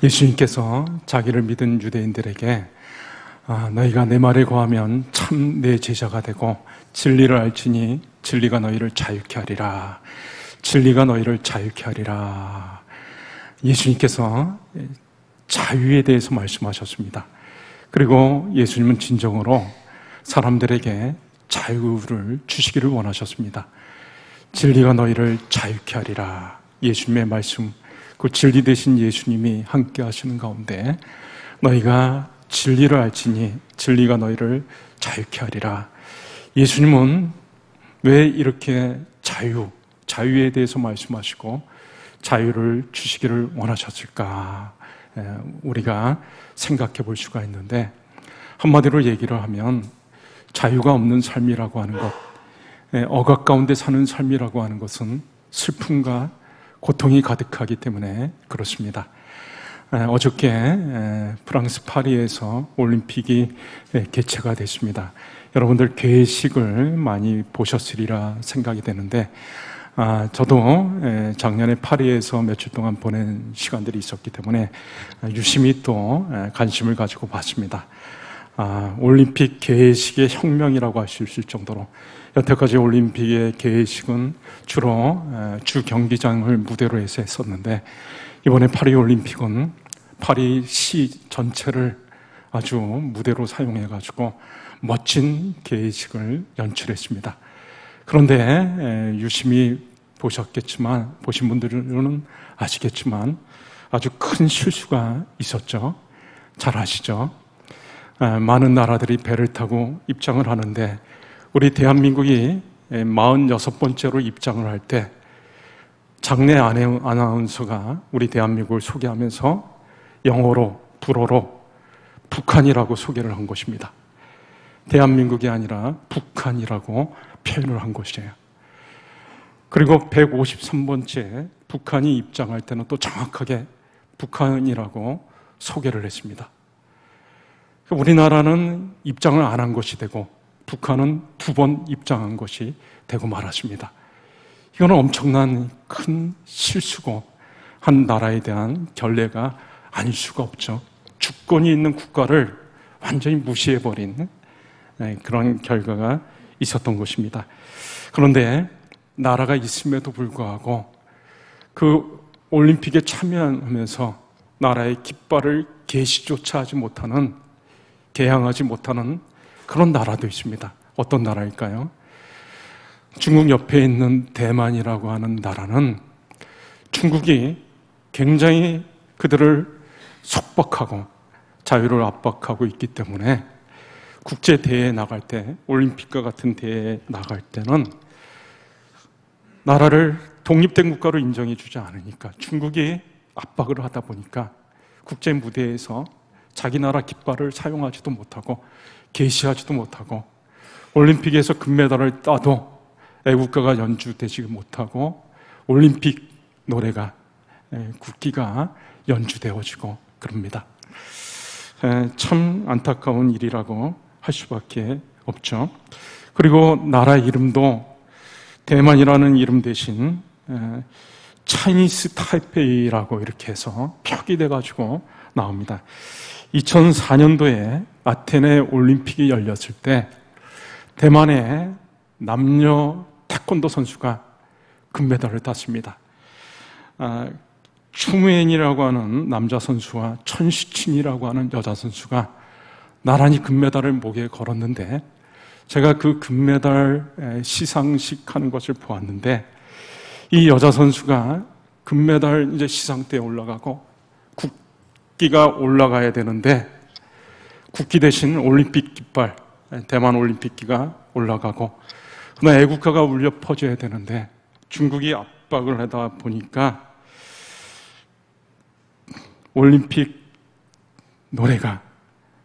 예수님께서 자기를 믿은 유대인들에게 너희가 내 말에 거하면 참 내 제자가 되고 진리를 알지니 진리가 너희를 자유케 하리라. 진리가 너희를 자유케 하리라. 예수님께서 자유에 대해서 말씀하셨습니다. 그리고 예수님은 진정으로 사람들에게 자유를 주시기를 원하셨습니다. 진리가 너희를 자유케 하리라. 예수님의 말씀, 그 진리 되신 예수님이 함께 하시는 가운데 너희가 진리를 알지니 진리가 너희를 자유케 하리라. 예수님은 왜 이렇게 자유에 대해서 말씀하시고 자유를 주시기를 원하셨을까? 우리가 생각해 볼 수가 있는데, 한마디로 얘기를 하면 자유가 없는 삶이라고 하는 것, 억압 가운데 사는 삶이라고 하는 것은 슬픔과 고통이 가득하기 때문에 그렇습니다. 어저께 프랑스 파리에서 올림픽이 개최가 됐습니다. 여러분들 개회식을 많이 보셨으리라 생각이 되는데, 저도 작년에 파리에서 며칠 동안 보낸 시간들이 있었기 때문에 유심히 또 관심을 가지고 봤습니다. 올림픽 개회식의 혁명이라고 할 수 있을 정도로, 여태까지 올림픽의 개회식은 주로 주 경기장을 무대로 해서 했었는데, 이번에 파리 올림픽은 파리시 전체를 아주 무대로 사용해가지고 멋진 개회식을 연출했습니다. 그런데 유심히 보신 분들은 아시겠지만 아주 큰 실수가 있었죠. 잘 아시죠? 많은 나라들이 배를 타고 입장을 하는데, 우리 대한민국이 46번째로 입장을 할 때 장내 아나운서가 우리 대한민국을 소개하면서 영어로, 불어로 북한이라고 소개를 한 것입니다. 대한민국이 아니라 북한이라고 표현을 한 것이에요. 그리고 153번째 북한이 입장할 때는 또 정확하게 북한이라고 소개를 했습니다. 우리나라는 입장을 안 한 것이 되고 북한은 2번 입장한 것이 되고 말았습니다. 이거는 엄청난 큰 실수고 한 나라에 대한 결례가 아닐 수가 없죠. 주권이 있는 국가를 완전히 무시해버린 그런 결과가 있었던 것입니다. 그런데 나라가 있음에도 불구하고 그 올림픽에 참여하면서 나라의 깃발을 개시조차 하지 못하는, 개양하지 못하는 그런 나라도 있습니다. 어떤 나라일까요? 중국 옆에 있는 대만이라고 하는 나라는 중국이 굉장히 그들을 속박하고 자유를 압박하고 있기 때문에 국제 대회에 나갈 때, 올림픽과 같은 대회에 나갈 때는 나라를 독립된 국가로 인정해 주지 않으니까, 중국이 압박을 하다 보니까 국제 무대에서 자기 나라 깃발을 사용하지도 못하고 게시하지도 못하고, 올림픽에서 금메달을 따도 애국가가 연주되지 못하고 올림픽 노래가, 국기가 연주되어지고 그럽니다. 참 안타까운 일이라고 할 수밖에 없죠. 그리고 나라 이름도 대만이라는 이름 대신 차이니스 타이페이라고 이렇게 해서 표기돼 가지고 나옵니다. 2004년도에 아테네 올림픽이 열렸을 때 대만의 남녀 태권도 선수가 금메달을 땄습니다. 추무엔이라고 하는 남자 선수와 천시친이라고 하는 여자 선수가 나란히 금메달을 목에 걸었는데, 제가 그 금메달 시상식 하는 것을 보았는데, 이 여자 선수가 금메달 이제 시상대에 올라가고 국기가 올라가야 되는데, 국기 대신 올림픽 깃발, 대만 올림픽기가 올라가고, 그러나 애국가가 울려 퍼져야 되는데 중국이 압박을 하다 보니까 올림픽 노래가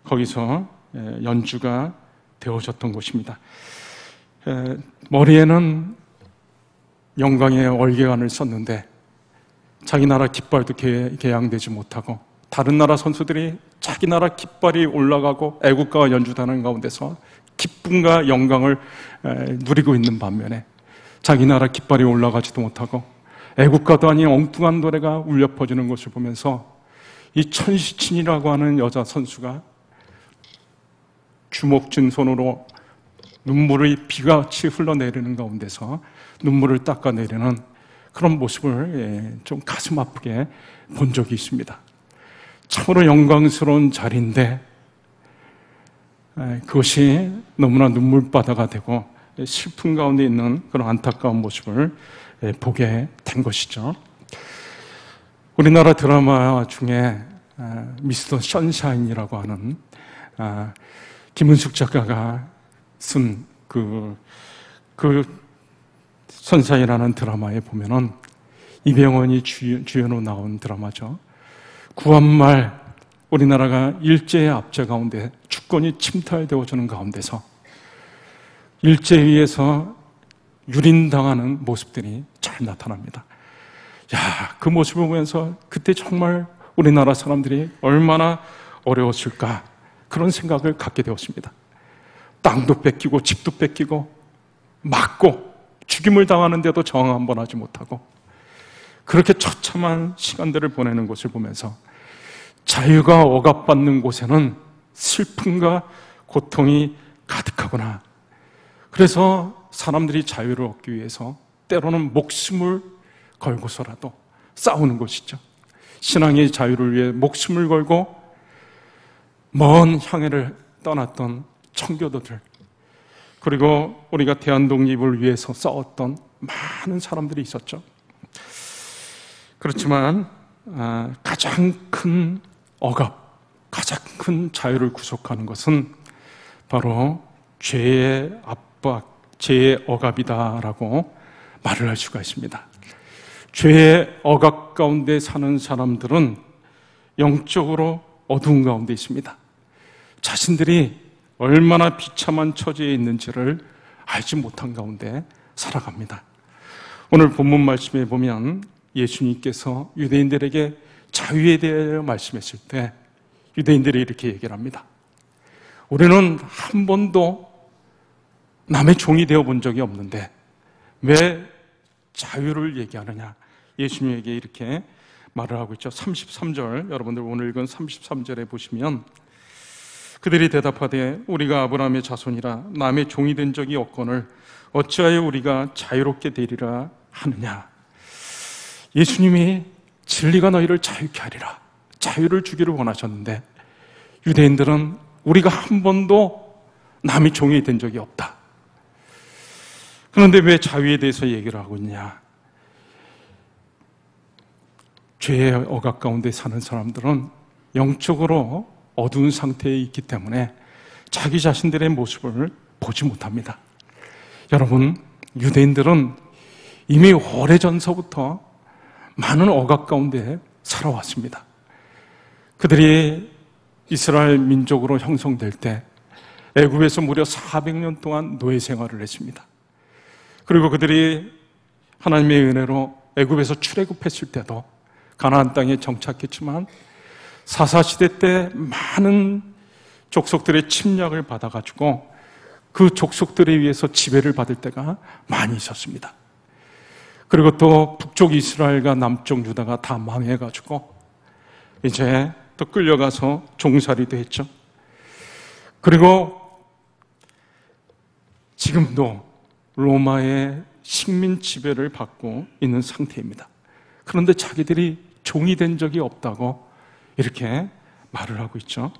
거기서 연주가 되어졌던 것입니다. 머리에는 영광의 얼개관을 썼는데 자기 나라 깃발도 개양되지 못하고, 다른 나라 선수들이 자기 나라 깃발이 올라가고 애국가가 연주되는 가운데서 기쁨과 영광을 누리고 있는 반면에 자기 나라 깃발이 올라가지도 못하고 애국가도 아닌 엉뚱한 노래가 울려 퍼지는 것을 보면서 이 천시친이라고 하는 여자 선수가 주먹진 손으로 눈물이 비같이 흘러내리는 가운데서 눈물을 닦아내리는 그런 모습을 좀 가슴 아프게 본 적이 있습니다. 참으로 영광스러운 자리인데 그것이 너무나 눈물바다가 되고 슬픔 가운데 있는 그런 안타까운 모습을 보게 된 것이죠. 우리나라 드라마 중에 미스터 선샤인이라고 하는 김은숙 작가가 쓴 그 선샤인이라는 드라마에 보면은 이병헌이 주연으로 나온 드라마죠. 구한말 우리나라가 일제의 압제 가운데 주권이 침탈되어지는 가운데서 일제에 의해서 유린당하는 모습들이 잘 나타납니다. 야, 그 모습을 보면서 그때 정말 우리나라 사람들이 얼마나 어려웠을까 그런 생각을 갖게 되었습니다. 땅도 뺏기고 집도 뺏기고 맞고 죽임을 당하는데도 저항 한번 하지 못하고 그렇게 처참한 시간들을 보내는 것을 보면서 자유가 억압받는 곳에는 슬픔과 고통이 가득하구나. 그래서 사람들이 자유를 얻기 위해서 때로는 목숨을 걸고서라도 싸우는 것이죠. 신앙의 자유를 위해 목숨을 걸고 먼 향해를 떠났던 청교도들, 그리고 우리가 대한독립을 위해서 싸웠던 많은 사람들이 있었죠. 그렇지만 가장 큰 억압, 가장 큰 자유를 구속하는 것은 바로 죄의 압박, 죄의 억압이다라고 말을 할 수가 있습니다. 죄의 억압 가운데 사는 사람들은 영적으로 어두운 가운데 있습니다. 자신들이 얼마나 비참한 처지에 있는지를 알지 못한 가운데 살아갑니다. 오늘 본문 말씀에 보면 예수님께서 유대인들에게 자유에 대해 말씀했을 때 유대인들이 이렇게 얘기를 합니다. 우리는 한 번도 남의 종이 되어 본 적이 없는데 왜 자유를 얘기하느냐? 예수님에게 이렇게 말을 하고 있죠. 33절, 여러분들 오늘 읽은 33절에 보시면 그들이 대답하되 우리가 아브라함의 자손이라 남의 종이 된 적이 없거늘 어찌하여 우리가 자유롭게 되리라 하느냐? 예수님이 진리가 너희를 자유케 하리라, 자유를 주기를 원하셨는데 유대인들은 우리가 한 번도 남의 종이 된 적이 없다. 그런데 왜 자유에 대해서 얘기를 하고 있냐? 죄의 억압 가운데 사는 사람들은 영적으로 어두운 상태에 있기 때문에 자기 자신들의 모습을 보지 못합니다. 여러분, 유대인들은 이미 오래전서부터 많은 억압 가운데 살아왔습니다. 그들이 이스라엘 민족으로 형성될 때 애굽에서 무려 400년 동안 노예 생활을 했습니다. 그리고 그들이 하나님의 은혜로 애굽에서 출애굽했을 때도 가나안 땅에 정착했지만 사사시대 때 많은 족속들의 침략을 받아가지고 그 족속들에 의해서 지배를 받을 때가 많이 있었습니다. 그리고 또 북쪽 이스라엘과 남쪽 유다가 다 망해가지고 이제 또 끌려가서 종살이도 했죠. 그리고 지금도 로마의 식민 지배를 받고 있는 상태입니다. 그런데 자기들이 종이 된 적이 없다고 이렇게 말을 하고 있죠.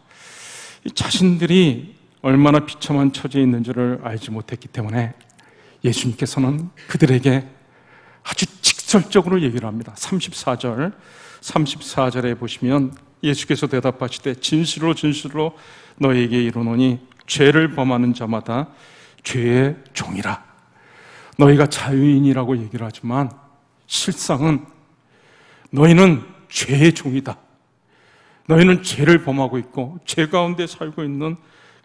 자신들이 얼마나 비참한 처지에 있는지를 알지 못했기 때문에 예수님께서는 그들에게 아주 직설적으로 얘기를 합니다. 34절에 보시면 예수께서 대답하시되 진실로 진실로 너에게 이르노니 죄를 범하는 자마다 죄의 종이라. 너희가 자유인이라고 얘기를 하지만 실상은 너희는 죄의 종이다. 너희는 죄를 범하고 있고 죄 가운데 살고 있는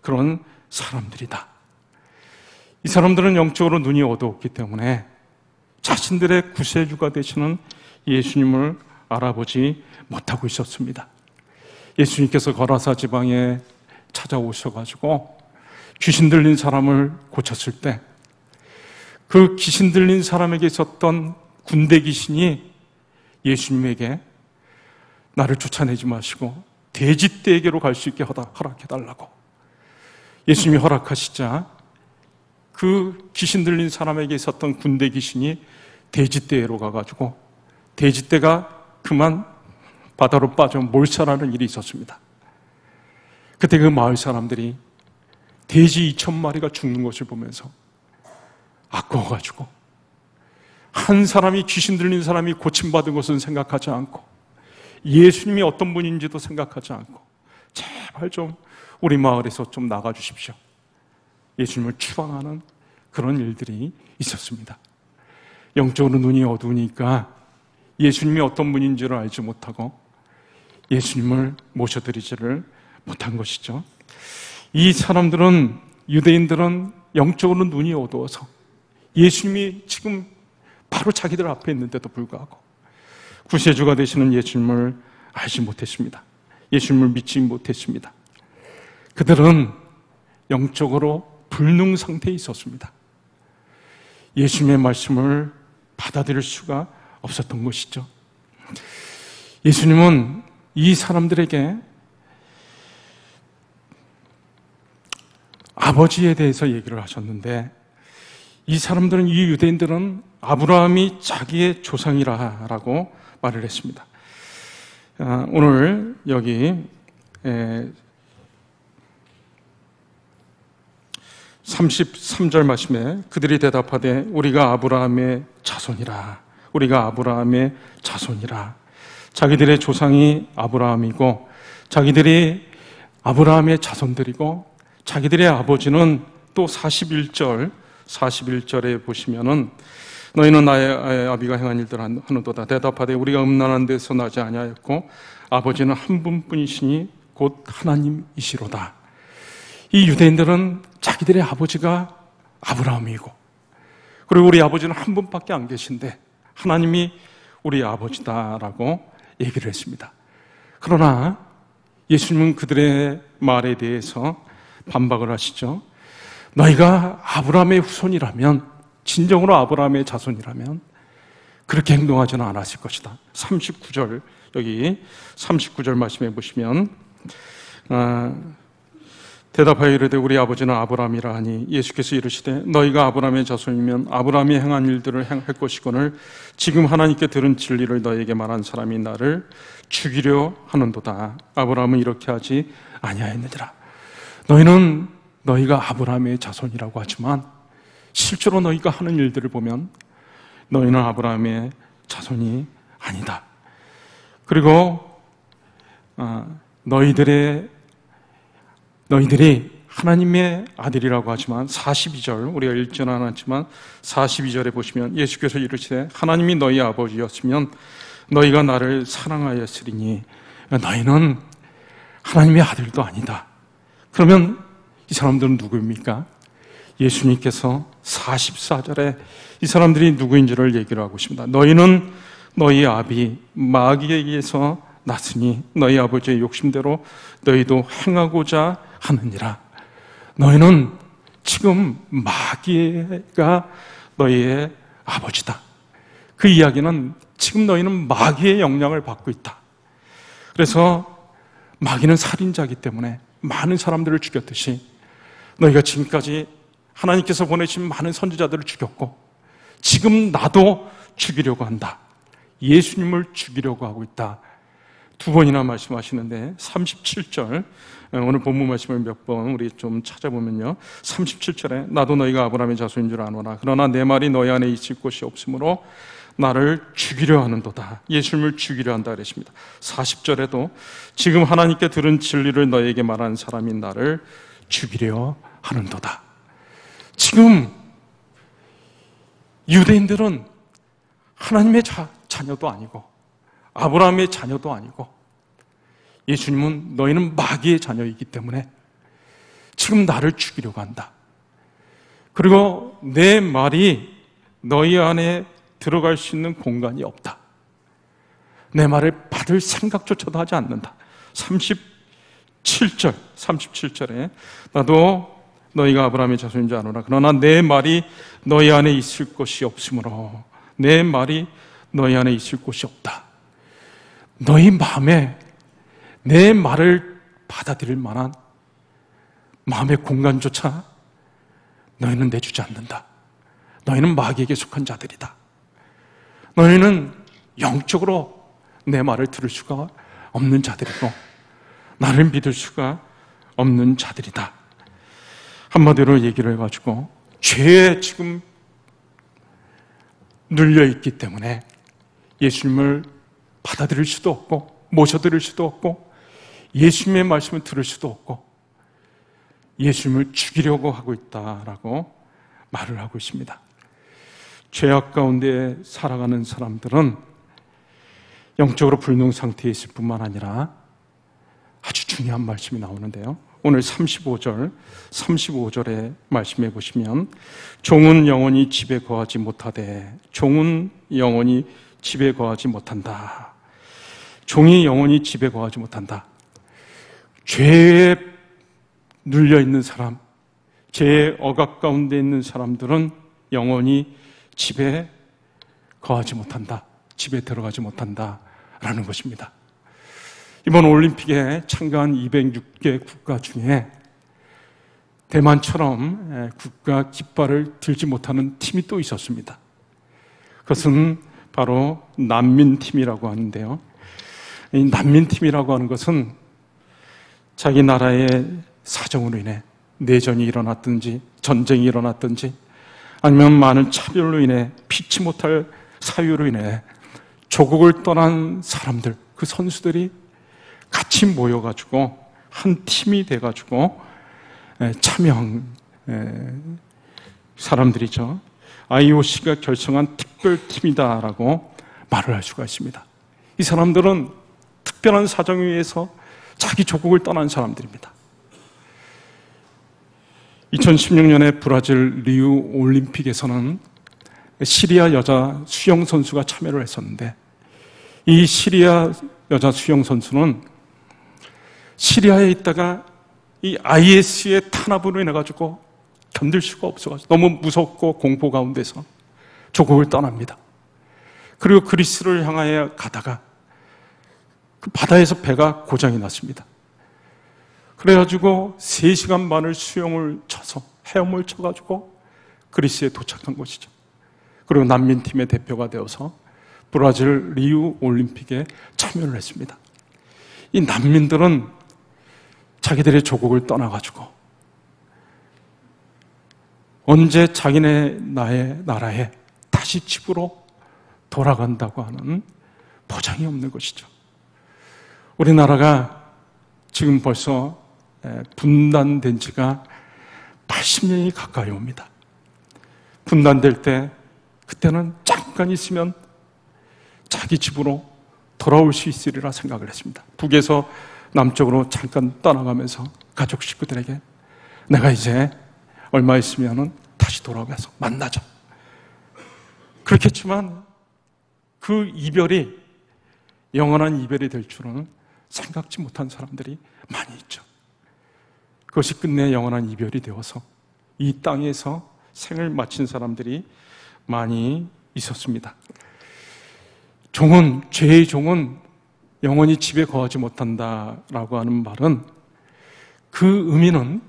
그런 사람들이다. 이 사람들은 영적으로 눈이 어두웠기 때문에 자신들의 구세주가 되시는 예수님을 알아보지 못하고 있었습니다. 예수님께서 거라사 지방에 찾아오셔가지고 귀신 들린 사람을 고쳤을 때 그 귀신 들린 사람에게 있었던 군대 귀신이 예수님에게 나를 쫓아내지 마시고 돼지떼에게로 갈 수 있게 허락해달라고 예수님이 허락하시자 그 귀신 들린 사람에게 있었던 군대 귀신이 돼지떼로 가가지고 돼지떼가 그만 바다로 빠져 몰살하는 일이 있었습니다. 그때 그 마을 사람들이 돼지 2,000마리가 죽는 것을 보면서 아까워가지고 한 사람이 귀신 들린 사람이 고침받은 것은 생각하지 않고 예수님이 어떤 분인지도 생각하지 않고 제발 좀 우리 마을에서 좀 나가주십시오. 예수님을 추방하는 그런 일들이 있었습니다. 영적으로 눈이 어두우니까 예수님이 어떤 분인지를 알지 못하고 예수님을 모셔드리지를 못한 것이죠. 이 사람들은, 유대인들은 영적으로 눈이 어두워서 예수님이 지금 바로 자기들 앞에 있는데도 불구하고 구세주가 되시는 예수님을 알지 못했습니다. 예수님을 믿지 못했습니다. 그들은 영적으로 불능 상태에 있었습니다. 예수님의 말씀을 받아들일 수가 없었던 것이죠. 예수님은 이 사람들에게 아버지에 대해서 얘기를 하셨는데 이 사람들은, 이 유대인들은 아브라함이 자기의 조상이라고 말을 했습니다. 오늘 여기 33절 말씀에 그들이 대답하되 우리가 아브라함의 자손이라, 우리가 아브라함의 자손이라. 자기들의 조상이 아브라함이고 자기들이 아브라함의 자손들이고 자기들의 아버지는 또 41절에 보시면은 너희는 나의 아비가 행한 일들 하는도다. 대답하되 우리가 음란한 데서 나지 아니하였고 아버지는 한 분뿐이시니 곧 하나님이시로다. 이 유대인들은 자기들의 아버지가 아브라함이고 그리고 우리 아버지는 한 분밖에 안 계신데 하나님이 우리 아버지다라고 얘기를 했습니다. 그러나 예수님은 그들의 말에 대해서 반박을 하시죠. 너희가 아브라함의 후손이라면, 진정으로 아브라함의 자손이라면 그렇게 행동하지는 않았을 것이다. 39절, 여기 39절 말씀해 보시면 대답하여 이르되 우리 아버지는 아브라함이라 하니 예수께서 이르시되 너희가 아브라함의 자손이면 아브라함이 행한 일들을 행할 것이거늘 지금 하나님께 들은 진리를 너희에게 말한 사람이 나를 죽이려 하는도다. 아브라함은 이렇게 하지 아니하였느니라. 너희는 너희가 아브라함의 자손이라고 하지만 실제로 너희가 하는 일들을 보면 너희는 아브라함의 자손이 아니다. 그리고 너희들이 하나님의 아들이라고 하지만 42절, 우리가 읽지는 않았지만 42절에 보시면 예수께서 이르시되 하나님이 너희 아버지였으면 너희가 나를 사랑하였으리니 너희는 하나님의 아들도 아니다. 그러면 이 사람들은 누구입니까? 예수님께서 44절에 이 사람들이 누구인지를 얘기를 하고 있습니다. 너희는 너희 아비 마귀에게서 났으니 너희 아버지의 욕심대로 너희도 행하고자 하느니라. 너희는 지금 마귀가 너희의 아버지다. 그 이야기는 지금 너희는 마귀의 영향을 받고 있다. 그래서 마귀는 살인자이기 때문에 많은 사람들을 죽였듯이 너희가 지금까지 하나님께서 보내신 많은 선지자들을 죽였고 지금 나도 죽이려고 한다. 예수님을 죽이려고 하고 있다. 두 번이나 말씀하시는데 37절, 오늘 본문 말씀을 몇 번 우리 좀 찾아보면요, 37절에 나도 너희가 아브라함의 자손인 줄 아노라. 그러나 내 말이 너희 안에 있을 곳이 없으므로 나를 죽이려 하는도다. 예수님을 죽이려 한다 그랬습니다. 40절에도 지금 하나님께 들은 진리를 너희에게 말하는 사람이 나를 죽이려 하는도다. 지금 유대인들은 하나님의 자녀도 아니고 아브라함의 자녀도 아니고 예수님은 너희는 마귀의 자녀이기 때문에 지금 나를 죽이려고 한다. 그리고 내 말이 너희 안에 들어갈 수 있는 공간이 없다. 내 말을 받을 생각조차도 하지 않는다. 37절에 나도 너희가 아브라함의 자손인 줄 아노라. 그러나 내 말이 너희 안에 있을 것이 없으므로 내 말이 너희 안에 있을 곳이 없다. 너희 마음에 내 말을 받아들일 만한 마음의 공간조차 너희는 내주지 않는다. 너희는 마귀에게 속한 자들이다. 너희는 영적으로 내 말을 들을 수가 없는 자들이고 나를 믿을 수가 없는 자들이다. 한마디로 얘기를 해가지고 죄에 지금 눌려있기 때문에 예수님을 받아들일 수도 없고 모셔드릴 수도 없고 예수님의 말씀을 들을 수도 없고 예수님을 죽이려고 하고 있다라고 말을 하고 있습니다. 죄악 가운데 살아가는 사람들은 영적으로 불능 상태에 있을 뿐만 아니라 아주 중요한 말씀이 나오는데요. 오늘 35절에 말씀해 보시면 종은 영원히 집에 거하지 못하되 종은 영원히 집에 거하지 못한다. 종이 영원히 집에 거하지 못한다. 죄에 눌려있는 사람, 죄의 억압 가운데 있는 사람들은 영원히 집에 거하지 못한다. 집에 들어가지 못한다라는 것입니다. 이번 올림픽에 참가한 206개 국가 중에 대만처럼 국가 깃발을 들지 못하는 팀이 또 있었습니다. 그것은 바로 난민팀이라고 하는데요. 이 난민팀이라고 하는 것은 자기 나라의 사정으로 인해 내전이 일어났든지 전쟁이 일어났든지 아니면 많은 차별로 인해 피치 못할 사유로 인해 조국을 떠난 사람들, 그 선수들이 같이 모여가지고 한 팀이 돼가지고 참여한 사람들이죠. IOC가 결성한 특별팀이다라고 말을 할 수가 있습니다. 이 사람들은 특별한 사정에 의해서 자기 조국을 떠난 사람들입니다. 2016년에 브라질 리우 올림픽에서는 시리아 여자 수영 선수가 참여를 했었는데 이 시리아 여자 수영 선수는 시리아에 있다가 이 IS의 탄압으로 인해가지고 견딜 수가 없어가지고 너무 무섭고 공포 가운데서 조국을 떠납니다. 그리고 그리스를 향하여 가다가 그 바다에서 배가 고장이 났습니다. 그래가지고 3시간 반을 수영을 쳐서 헤엄을 쳐가지고 그리스에 도착한 것이죠. 그리고 난민팀의 대표가 되어서 브라질 리우 올림픽에 참여를 했습니다. 이 난민들은 자기들의 조국을 떠나가지고 언제 자기네 나라에 다시 집으로 돌아간다고 하는 보장이 없는 것이죠. 우리나라가 지금 벌써 분단된 지가 80년이 가까이 옵니다. 분단될 때 그때는 잠깐 있으면 자기 집으로 돌아올 수 있으리라 생각을 했습니다. 북에서 남쪽으로 잠깐 떠나가면서 가족 식구들에게 내가 이제 얼마 있으면 다시 돌아가서 만나자. 그렇겠지만 그 이별이 영원한 이별이 될 줄은 생각지 못한 사람들이 많이 있죠. 그것이 끝내 영원한 이별이 되어서 이 땅에서 생을 마친 사람들이 많이 있었습니다. 죄의 종은 영원히 집에 거하지 못한다라고 하는 말은 그 의미는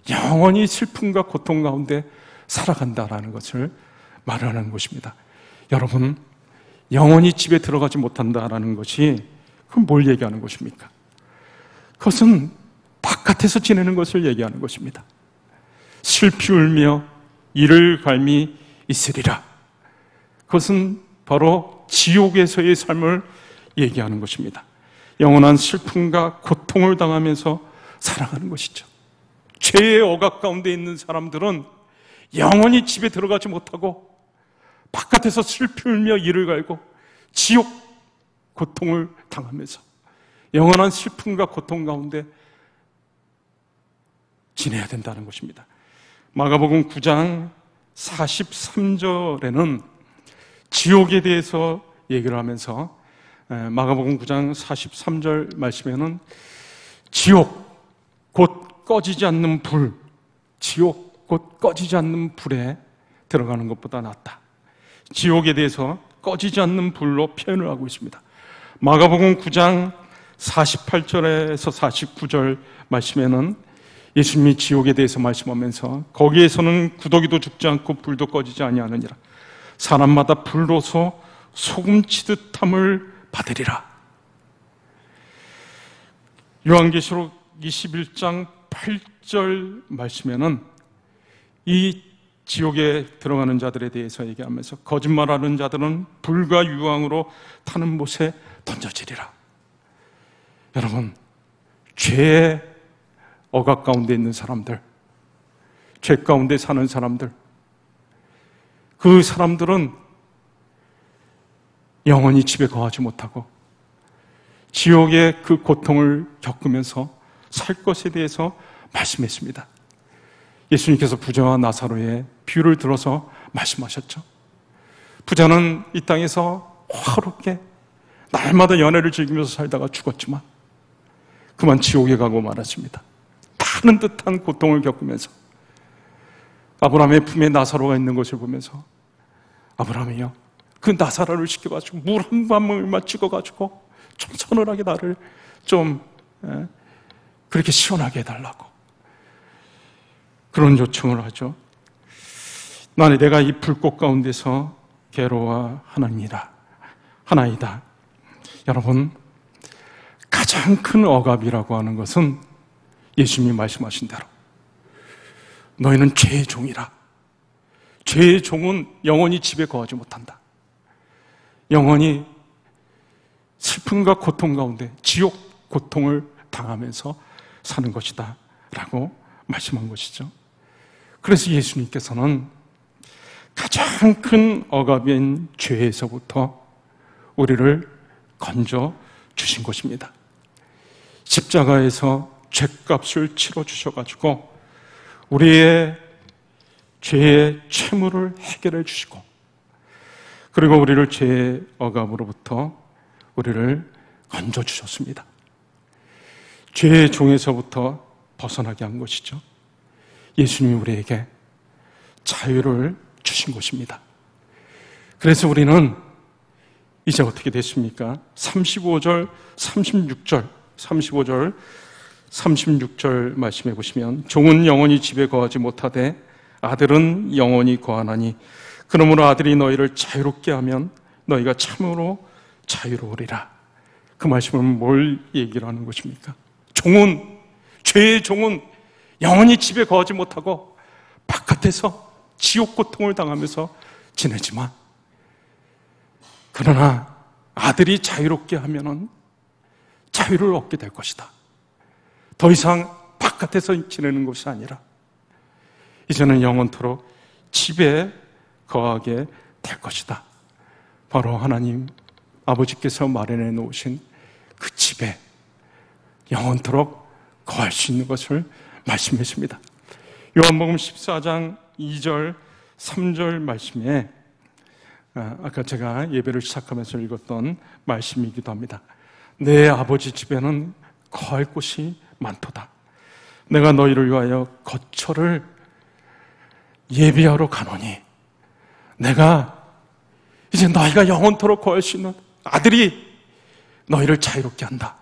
영원히 슬픔과 고통 가운데 살아간다라는 것을 말하는 것입니다. 여러분, 영원히 집에 들어가지 못한다라는 것이 그럼 뭘 얘기하는 것입니까? 그것은 바깥에서 지내는 것을 얘기하는 것입니다. 슬피 울며 이를 갈미 있으리라. 그것은 바로 지옥에서의 삶을 얘기하는 것입니다. 영원한 슬픔과 고통을 당하면서 살아가는 것이죠. 죄의 억압 가운데 있는 사람들은 영원히 집에 들어가지 못하고 바깥에서 슬피 울며 이를 갈고 지옥 고통을 당하면서 영원한 슬픔과 고통 가운데 지내야 된다는 것입니다. 마가복음 9장 43절에는 지옥에 대해서 얘기를 하면서 마가복음 9장 43절 말씀에는 지옥 곧 꺼지지 않는 불, 지옥 곧 꺼지지 않는 불에 들어가는 것보다 낫다. 지옥에 대해서 꺼지지 않는 불로 표현을 하고 있습니다. 마가복음 9장 48절에서 49절 말씀에는 예수님이 지옥에 대해서 말씀하면서 거기에서는 구더기도 죽지 않고 불도 꺼지지 아니하느니라. 사람마다 불로서 소금 치듯함을 받으리라. 요한계시록 21장 8절 말씀에는 이 지옥에 들어가는 자들에 대해서 얘기하면서 거짓말하는 자들은 불과 유황으로 타는 못에 던져지리라. 여러분, 죄의 억압 가운데 있는 사람들, 죄 가운데 사는 사람들, 그 사람들은 영원히 집에 거하지 못하고 지옥의 그 고통을 겪으면서 살 것에 대해서 말씀했습니다. 예수님께서 부자와 나사로의 비유를 들어서 말씀하셨죠. 부자는 이 땅에서 화롭게 날마다 연애를 즐기면서 살다가 죽었지만 그만 지옥에 가고 말았습니다. 타는 듯한 고통을 겪으면서 아브라함의 품에 나사로가 있는 것을 보면서 아브라함이요, 그 나사로를 시켜가지고 물 한 방울만 찍어가지고 좀 서늘하게 나를 좀 그렇게 시원하게 해달라고 그런 요청을 하죠. 나는 내가 이 불꽃 가운데서 괴로워하나이다. 여러분, 가장 큰 억압이라고 하는 것은 예수님이 말씀하신 대로 너희는 죄의 종이라. 죄의 종은 영원히 집에 거하지 못한다. 영원히 슬픔과 고통 가운데 지옥 고통을 당하면서 사는 것이다 라고 말씀한 것이죠. 그래서 예수님께서는 가장 큰 억압인 죄에서부터 우리를 건져 주신 것입니다. 십자가에서 죄값을 치러 주셔가지고 우리의 죄의 채무를 해결해 주시고, 그리고 우리를 죄의 억압으로부터 우리를 건져 주셨습니다. 죄의 종에서부터 벗어나게 한 것이죠. 예수님이 우리에게 자유를 주신 것입니다. 그래서 우리는 이제 어떻게 됐습니까? 35절, 36절 말씀해 보시면 종은 영원히 집에 거하지 못하되 아들은 영원히 거하나니 그러므로 아들이 너희를 자유롭게 하면 너희가 참으로 자유로우리라. 그 말씀은 뭘 얘기를 하는 것입니까? 죄의 종은 영원히 집에 거하지 못하고 바깥에서 지옥 고통을 당하면서 지내지만, 그러나 아들이 자유롭게 하면은 자유를 얻게 될 것이다. 더 이상 바깥에서 지내는 것이 아니라 이제는 영원토록 집에 거하게 될 것이다. 바로 하나님 아버지께서 마련해 놓으신 그 집에 영원토록 거할 수 있는 것을 말씀했습니다. 요한복음 14장 2절 3절 말씀에 아까 제가 예배를 시작하면서 읽었던 말씀이기도 합니다. 내 아버지 집에는 거할 곳이 많도다. 내가 너희를 위하여 거처를 예비하러 가노니, 내가 이제 너희가 영원토록 거할 수 있는 아들이 너희를 자유롭게 한다.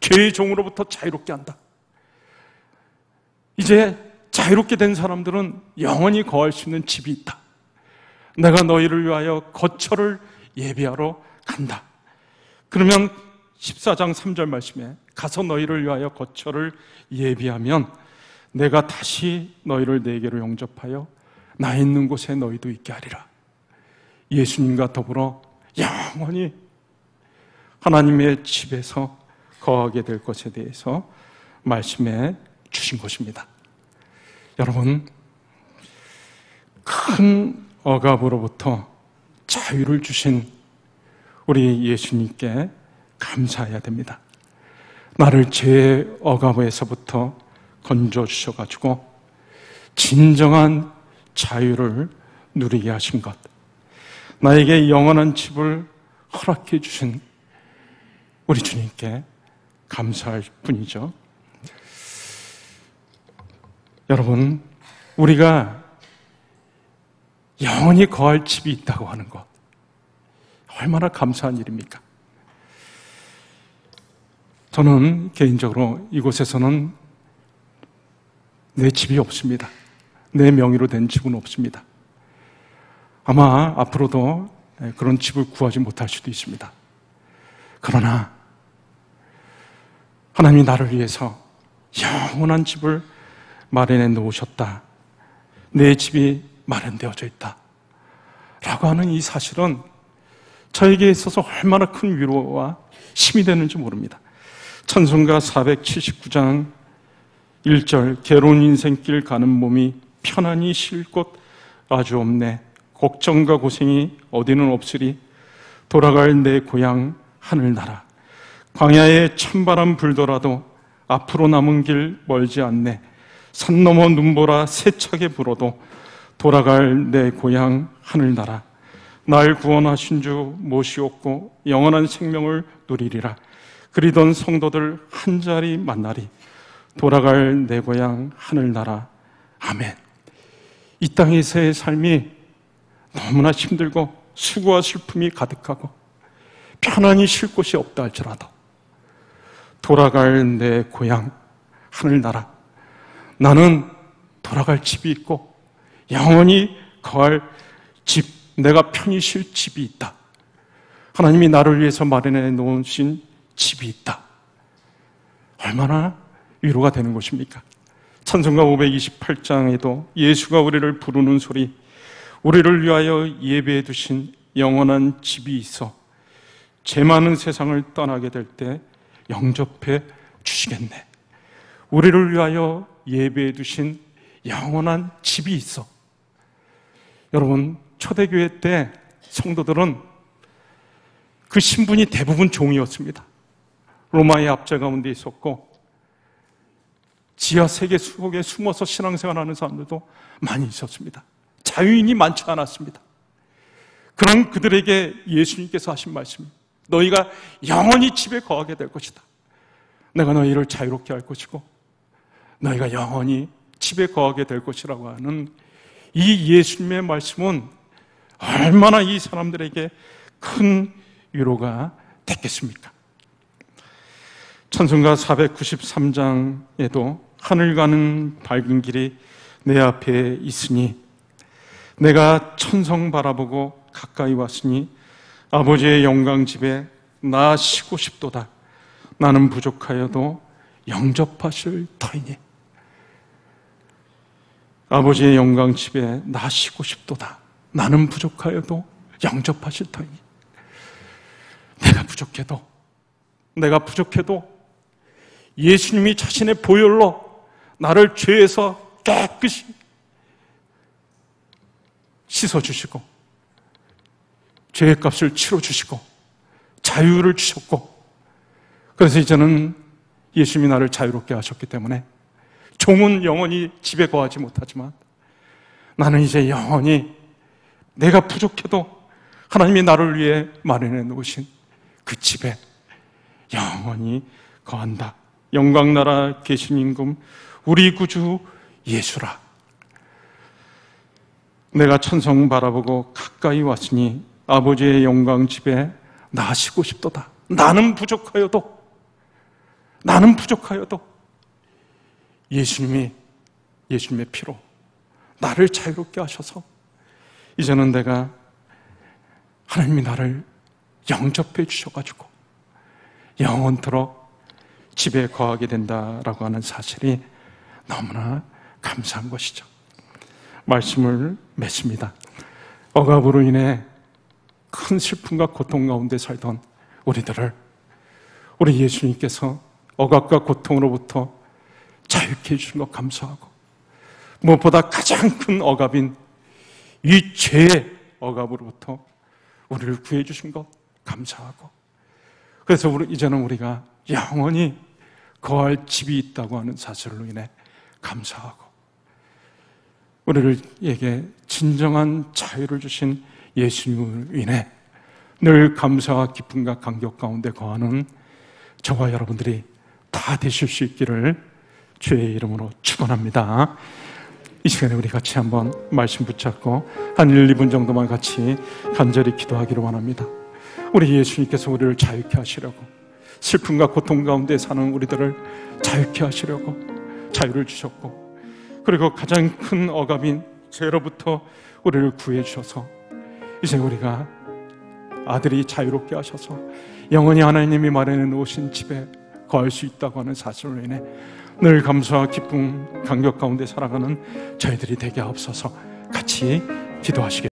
죄의 종으로부터 자유롭게 한다. 이제 자유롭게 된 사람들은 영원히 거할 수 있는 집이 있다. 내가 너희를 위하여 거처를 예비하러 간다. 그러면 14장 3절 말씀에 가서 너희를 위하여 거처를 예비하면 내가 다시 너희를 내게로 영접하여 나 있는 곳에 너희도 있게 하리라. 예수님과 더불어 영원히 하나님의 집에서 거하게 될 것에 대해서 말씀해 주신 것입니다. 여러분, 큰 억압으로부터 자유를 주신 우리 예수님께 감사해야 됩니다. 나를 죄의 억압에서부터 건져주셔가지고 진정한 자유를 누리게 하신 것, 나에게 영원한 집을 허락해 주신 우리 주님께 감사할 뿐이죠. 여러분, 우리가 영원히 거할 집이 있다고 하는 것, 얼마나 감사한 일입니까? 저는 개인적으로 이곳에서는 내 집이 없습니다. 내 명의로 된 집은 없습니다. 아마 앞으로도 그런 집을 구하지 못할 수도 있습니다. 그러나 하나님이 나를 위해서 영원한 집을 마련해 놓으셨다. 내 집이 마련되어져 있다. 라고 하는 이 사실은 저에게 있어서 얼마나 큰 위로와 힘이 되는지 모릅니다. 찬송가 479장 1절 괴로운 인생길 가는 몸이 편안히 쉴 곳 아주 없네. 걱정과 고생이 어디는 없으리. 돌아갈 내 고향 하늘나라. 광야에 찬바람 불더라도 앞으로 남은 길 멀지 않네. 산 너머 눈보라 세차게 불어도 돌아갈 내 고향 하늘나라. 날 구원하신 주 모시옵고 영원한 생명을 누리리라. 그리던 성도들 한 자리 만나리. 돌아갈 내 고향 하늘나라. 아멘. 이 땅에서의 삶이 너무나 힘들고 수고와 슬픔이 가득하고 편안히 쉴 곳이 없다 할지라도 돌아갈 내 고향 하늘나라. 나는 돌아갈 집이 있고 영원히 거할 집, 내가 편히 쉴 집이 있다. 하나님이 나를 위해서 마련해 놓으신 집이 있다. 얼마나 위로가 되는 것입니까? 찬송가 528장에도 예수가 우리를 부르는 소리, 우리를 위하여 예배해 두신 영원한 집이 있어 죄 많은 세상을 떠나게 될 때 영접해 주시겠네. 우리를 위하여 예배해 두신 영원한 집이 있어. 여러분, 초대교회 때 성도들은 그 신분이 대부분 종이었습니다. 로마의 압제 가운데 있었고 지하 세계 속에 숨어서 신앙생활하는 사람들도 많이 있었습니다. 자유인이 많지 않았습니다. 그런 그들에게 예수님께서 하신 말씀, 너희가 영원히 집에 거하게 될 것이다. 내가 너희를 자유롭게 할 것이고 너희가 영원히 집에 거하게 될 것이라고 하는 이 예수님의 말씀은 얼마나 이 사람들에게 큰 위로가 됐겠습니까? 찬송가 493장에도 하늘 가는 밝은 길이 내 앞에 있으니 내가 천성 바라보고 가까이 왔으니 아버지의 영광 집에 나 쉬고 싶도다. 나는 부족하여도 영접하실 터이니. 아버지의 영광 집에 나 쉬고 싶도다. 나는 부족하여도 영접하실 터이니. 내가 부족해도 예수님이 자신의 보혈로 나를 죄에서 깨끗이 씻어주시고 죄의 값을 치러주시고 자유를 주셨고, 그래서 이제는 예수님이 나를 자유롭게 하셨기 때문에 종은 영원히 집에 거하지 못하지만 나는 이제 영원히 내가 부족해도 하나님이 나를 위해 마련해 놓으신 그 집에 영원히 거한다. 영광나라 계신 임금 우리 구주 예수라. 내가 천성 바라보고 가까이 왔으니 아버지의 영광 집에 나 쉬고 싶도다. 나는 부족하여도 예수님의 피로 나를 자유롭게 하셔서 이제는 내가 하나님이 나를 영접해 주셔가지고 영원토록 집에 거하게 된다라고 하는 사실이 너무나 감사한 것이죠. 말씀을 맺습니다. 억압으로 인해 큰 슬픔과 고통 가운데 살던 우리들을 우리 예수님께서 억압과 고통으로부터 자유케 해주신 것 감사하고, 무엇보다 가장 큰 억압인 이 죄의 억압으로부터 우리를 구해 주신 것 감사하고, 그래서 이제는 우리가 영원히 거할 집이 있다고 하는 사실로 인해 감사하고, 우리에게 진정한 자유를 주신 예수님을 인해 늘 감사와 기쁨과 감격 가운데 거하는 저와 여러분들이 다 되실 수 있기를 주의 이름으로 축원합니다. 이 시간에 우리 같이 한번 말씀 붙잡고 한 1, 2분 정도만 같이 간절히 기도하기를 원합니다. 우리 예수님께서 우리를 자유케 하시려고 슬픔과 고통 가운데 사는 우리들을 자유케 하시려고 자유를 주셨고, 그리고 가장 큰 억압인 죄로부터 우리를 구해 주셔서 이제 우리가 아들이 자유롭게 하셔서 영원히 하나님이 마련해 놓으신 집에 거할 수 있다고 하는 사실로 인해 늘 감사와 기쁨, 감격 가운데 살아가는 저희들이 되게 하옵소서. 같이 기도하시겠습니다.